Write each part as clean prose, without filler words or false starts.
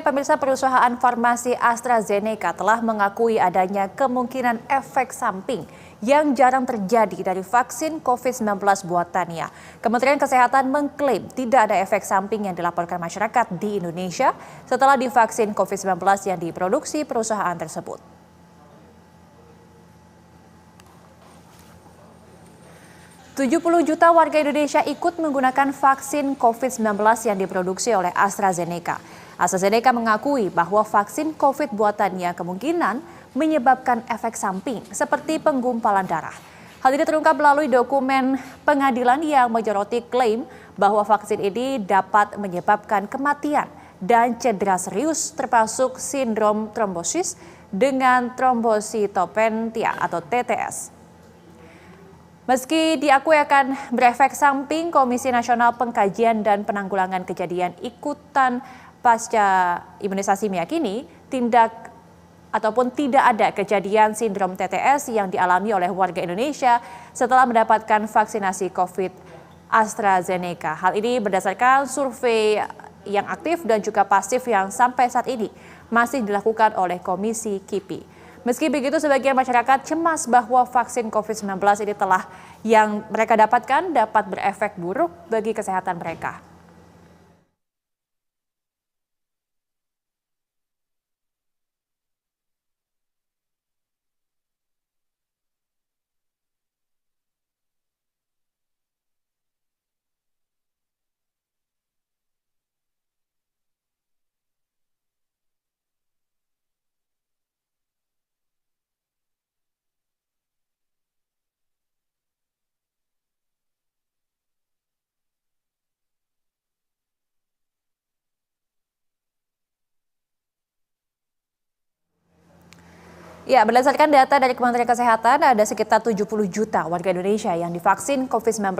Pemirsa, perusahaan farmasi AstraZeneca telah mengakui adanya kemungkinan efek samping yang jarang terjadi dari vaksin COVID-19 buatannya. Kementerian Kesehatan mengklaim tidak ada efek samping yang dilaporkan masyarakat di Indonesia setelah divaksin COVID-19 yang diproduksi perusahaan tersebut. 70 juta warga Indonesia ikut menggunakan vaksin COVID-19 yang diproduksi oleh AstraZeneca. AstraZeneca mengakui bahwa vaksin COVID buatannya kemungkinan menyebabkan efek samping seperti penggumpalan darah. Hal ini terungkap melalui dokumen pengadilan yang menyoroti klaim bahwa vaksin ini dapat menyebabkan kematian dan cedera serius termasuk sindrom trombosis dengan trombositopentia atau TTS. Meski diakui akan berefek samping, Komisi Nasional Pengkajian dan Penanggulangan Kejadian Ikutan Pasca Imunisasi meyakini tidak ada kejadian sindrom TTS yang dialami oleh warga Indonesia setelah mendapatkan vaksinasi COVID AstraZeneca. Hal ini berdasarkan survei yang aktif dan juga pasif yang sampai saat ini masih dilakukan oleh Komisi KIPI. Meski begitu, sebagian masyarakat cemas bahwa vaksin COVID-19 ini yang mereka dapatkan dapat berefek buruk bagi kesehatan mereka. Ya, berdasarkan data dari Kementerian Kesehatan, ada sekitar 70 juta warga Indonesia yang divaksin COVID-19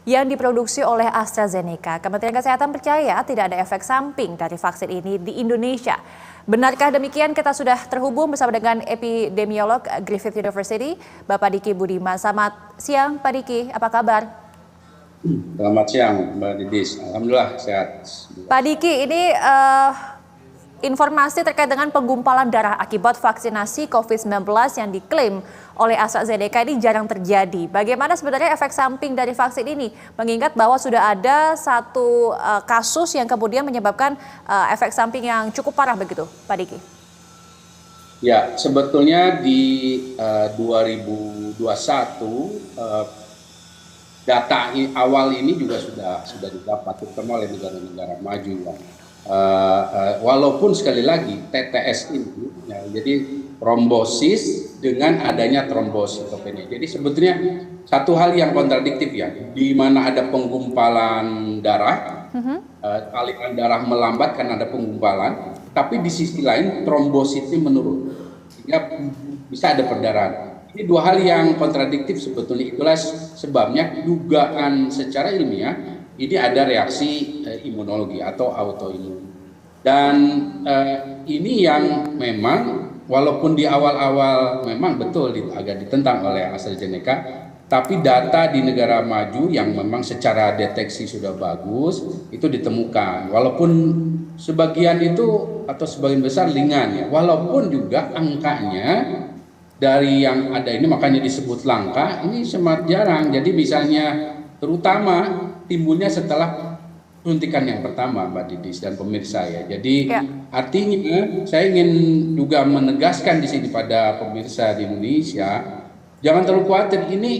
yang diproduksi oleh AstraZeneca. Kementerian Kesehatan percaya tidak ada efek samping dari vaksin ini di Indonesia. Benarkah demikian? Kita sudah terhubung bersama dengan epidemiolog Griffith University, Bapak Diki Budiman. Selamat siang, Pak Diki. Apa kabar? Selamat siang, Mbak Didis. Alhamdulillah sehat. Pak Diki, ini informasi terkait dengan penggumpalan darah akibat vaksinasi COVID-19 yang diklaim oleh AstraZeneca ini jarang terjadi. Bagaimana sebenarnya efek samping dari vaksin ini? Mengingat bahwa sudah ada satu kasus yang kemudian menyebabkan efek samping yang cukup parah begitu, Pak Diki? Ya, sebetulnya di 2021 data awal ini juga sudah didapat terutama oleh negara-negara maju ya. Walaupun sekali lagi TTS ini ya, jadi trombosis dengan adanya trombositopenia. Jadi sebetulnya satu hal yang kontradiktif ya, di mana ada penggumpalan darah, aliran darah melambat karena ada penggumpalan, tapi di sisi lain trombositnya menurun, sehingga bisa ada perdarahan. Ini dua hal yang kontradiktif sebetulnya, itulah sebabnya dugaan secara ilmiah ini ada reaksi imunologi atau autoimun. Dan ini yang memang walaupun di awal-awal memang betul agak ditentang oleh AstraZeneca, tapi data di negara maju yang memang secara deteksi sudah bagus itu ditemukan. Walaupun sebagian itu atau sebagian besar ringan ya, walaupun juga angkanya dari yang ada ini makanya disebut langka, ini sangat jarang. Jadi misalnya terutama timbulnya setelah suntikan yang pertama, Mbak Didis dan pemirsa ya. Jadi artinya saya ingin juga menegaskan di sini pada pemirsa di Indonesia, jangan terlalu khawatir. Ini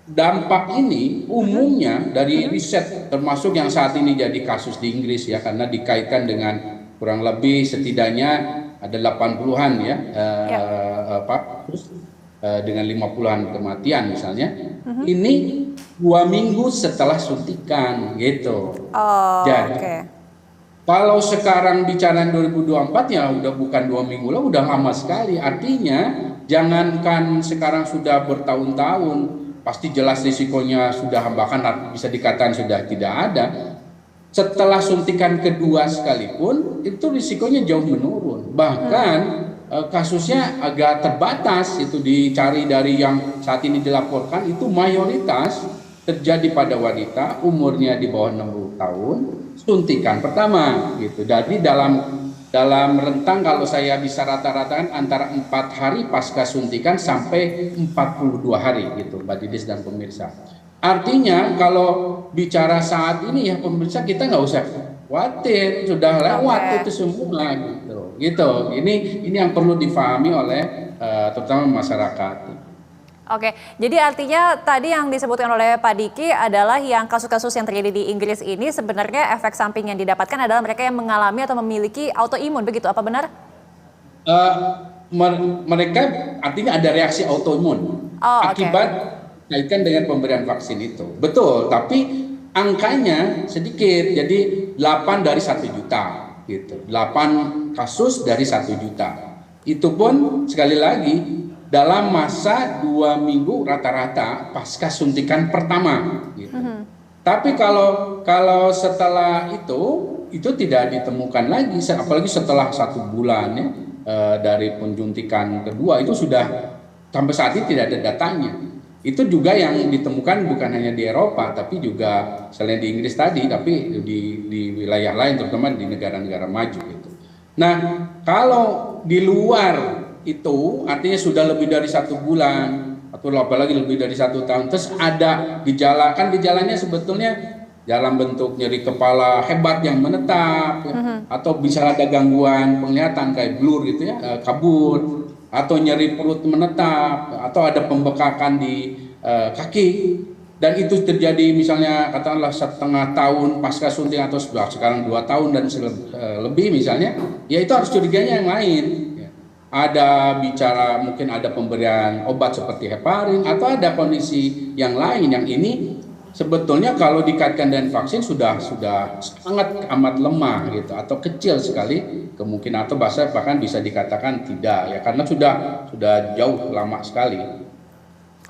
dampak ini umumnya dari riset termasuk yang saat ini jadi kasus di Inggris ya, karena dikaitkan dengan kurang lebih setidaknya ada 80-an ya, dengan 50-an kematian misalnya. Ini 2 minggu setelah suntikan gitu. Jadi kalau sekarang bicara 2024 ya udah bukan 2 minggu lah, udah lama sekali. Artinya jangankan sekarang sudah bertahun-tahun, pasti jelas risikonya sudah bahkan bisa dikatakan sudah tidak ada. Setelah suntikan kedua sekalipun itu risikonya jauh menurun. Bahkan kasusnya agak terbatas, itu dicari dari yang saat ini dilaporkan itu mayoritas terjadi pada wanita umurnya di bawah 60 tahun suntikan pertama gitu. Jadi dalam rentang kalau saya bisa rata-ratakan antara 4 hari pasca suntikan sampai 42 hari gitu, Mbak Didis dan pemirsa. Artinya kalau bicara saat ini ya pemirsa, kita nggak usah khawatir, sudah lewat itu semua gitu. Gitu. Ini yang perlu difahami oleh terutama masyarakat. Oke, jadi artinya tadi yang disebutkan oleh Pak Diki adalah yang kasus-kasus yang terjadi di Inggris ini sebenarnya efek samping yang didapatkan adalah mereka yang mengalami atau memiliki autoimun, begitu apa benar? Mereka artinya ada reaksi autoimun akibat kaitan dengan pemberian vaksin itu. Betul, tapi angkanya sedikit, jadi 8 dari 1 juta gitu. 8 kasus dari 1 juta. Itu pun sekali lagi dalam masa 2 minggu rata-rata pasca suntikan pertama gitu. Tapi kalau setelah itu tidak ditemukan lagi, apalagi setelah 1 bulan ya, dari penjuntikan kedua itu sudah sampai saat ini tidak ada datanya. Itu juga yang ditemukan bukan hanya di Eropa tapi juga selain di Inggris tadi, tapi di wilayah lain terutama di negara-negara maju gitu. Nah, kalau di luar itu artinya sudah lebih dari 1 bulan atau apalagi lebih dari 1 tahun, terus ada gejala, kan gejalanya sebetulnya dalam bentuk nyeri kepala hebat yang menetap ya, atau bisa ada gangguan penglihatan kayak blur gitu ya, kabut, atau nyeri perut menetap, atau ada pembekakan di kaki, dan itu terjadi misalnya katakanlah 1,5 tahun pasca suntik atau sekarang 2 tahun dan lebih misalnya, ya itu harus curiganya yang lain. Ada bicara mungkin ada pemberian obat seperti heparin atau ada kondisi yang lain yang ini sebetulnya kalau dikaitkan dengan vaksin sudah sangat amat lemah gitu atau kecil sekali kemungkinan, atau bahkan bisa dikatakan tidak ya, karena sudah jauh lama sekali.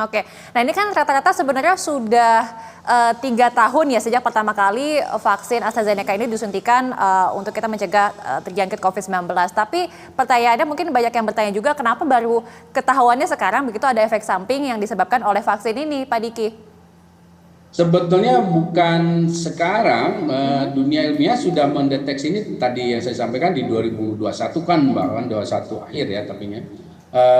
Oke, nah ini kan rata-rata sebenarnya sudah 3 tahun ya sejak pertama kali vaksin AstraZeneca ini disuntikan untuk kita mencegah terjangkit COVID-19. Tapi pertanyaannya mungkin banyak yang bertanya juga kenapa baru ketahuannya sekarang begitu ada efek samping yang disebabkan oleh vaksin ini, Pak Diki? Sebetulnya bukan sekarang, dunia ilmiah sudah mendeteksi ini tadi yang saya sampaikan di 2021 kan, bahkan 2021 akhir ya tapinya.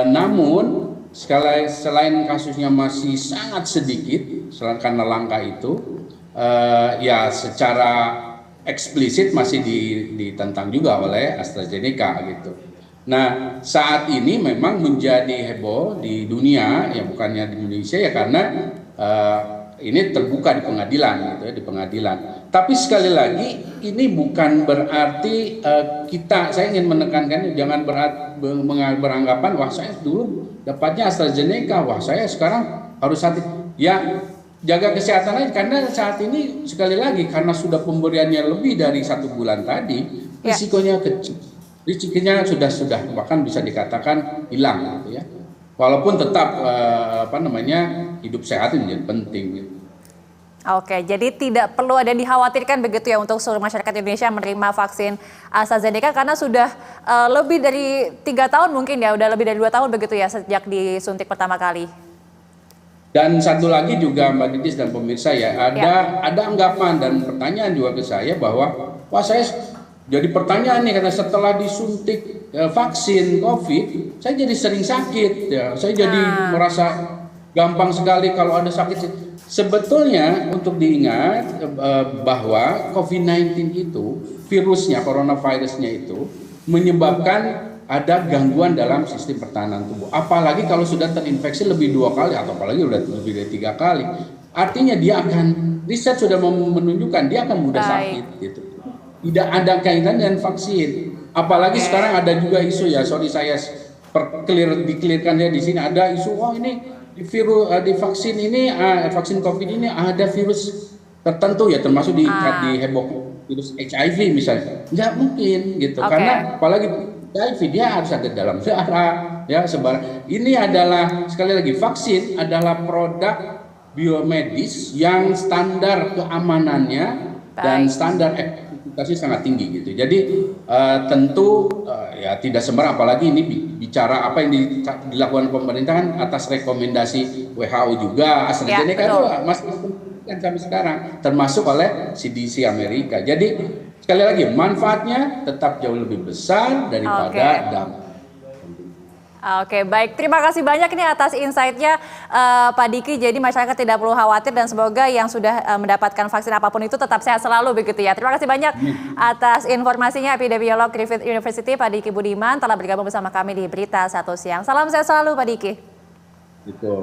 Namun selain kasusnya masih sangat sedikit karena langka itu, ya secara eksplisit masih ditentang juga oleh AstraZeneca gitu. Nah, saat ini memang menjadi heboh di dunia, ya bukannya di Indonesia ya, karena ini terbuka di pengadilan gitu ya, di pengadilan. Tapi sekali lagi ini bukan berarti saya ingin menekankan jangan beranggapan wah saya dulu dapatnya AstraZeneca, wah saya sekarang harus hati. Ya jaga kesehatan aja, karena saat ini sekali lagi karena sudah pemberiannya lebih dari 1 bulan tadi, risikonya kecil. Risikonya sudah bahkan bisa dikatakan hilang gitu ya. Walaupun tetap hidup sehat itu menjadi penting gitu. Oke, jadi tidak perlu ada dikhawatirkan begitu ya untuk seluruh masyarakat Indonesia menerima vaksin AstraZeneca karena sudah lebih dari 3 tahun mungkin ya, udah lebih dari 2 tahun begitu ya sejak disuntik pertama kali. Dan satu lagi juga Mbak Didis dan pemirsa ya, ada anggapan dan pertanyaan juga ke saya bahwa wah saya jadi pertanyaan nih, karena setelah disuntik vaksin COVID, saya jadi sering sakit ya, saya jadi merasa gampang sekali kalau ada sakit. Sebetulnya untuk diingat bahwa COVID-19 itu virusnya, coronavirusnya itu menyebabkan ada gangguan dalam sistem pertahanan tubuh. Apalagi kalau sudah terinfeksi lebih 2 kali atau apalagi sudah lebih dari 3 kali. Artinya dia akan, riset sudah menunjukkan dia akan mudah sakit gitu. Tidak ada kaitan dengan vaksin. Apalagi sekarang ada juga isu ya, sorry saya dikelirkan ya di sini ada isu ini di vaksin ini, vaksin COVID ini ada virus tertentu ya, termasuk di heboh virus HIV misalnya. Nggak mungkin gitu, karena apalagi HIV dia harus ada dalam darah ya, sebar. Ini adalah sekali lagi vaksin adalah produk biomedis yang standar keamanannya dan standar efektivitasnya sangat tinggi gitu. Jadi tentu ya tidak sembarang, apalagi ini bicara apa yang dilakukan pemerintah kan atas rekomendasi WHO juga. AstraZeneca itu masih dibuktikan sampai sekarang, termasuk oleh CDC Amerika. Jadi sekali lagi manfaatnya tetap jauh lebih besar daripada dampak. Oke, baik. Terima kasih banyak nih atas insight-nya Pak Diki. Jadi masyarakat tidak perlu khawatir dan semoga yang sudah mendapatkan vaksin apapun itu tetap sehat selalu begitu ya. Terima kasih banyak atas informasinya epidemiolog Griffith University Pak Diki Budiman telah bergabung bersama kami di Berita Satu Siang. Salam sehat selalu Pak Diki. Itu.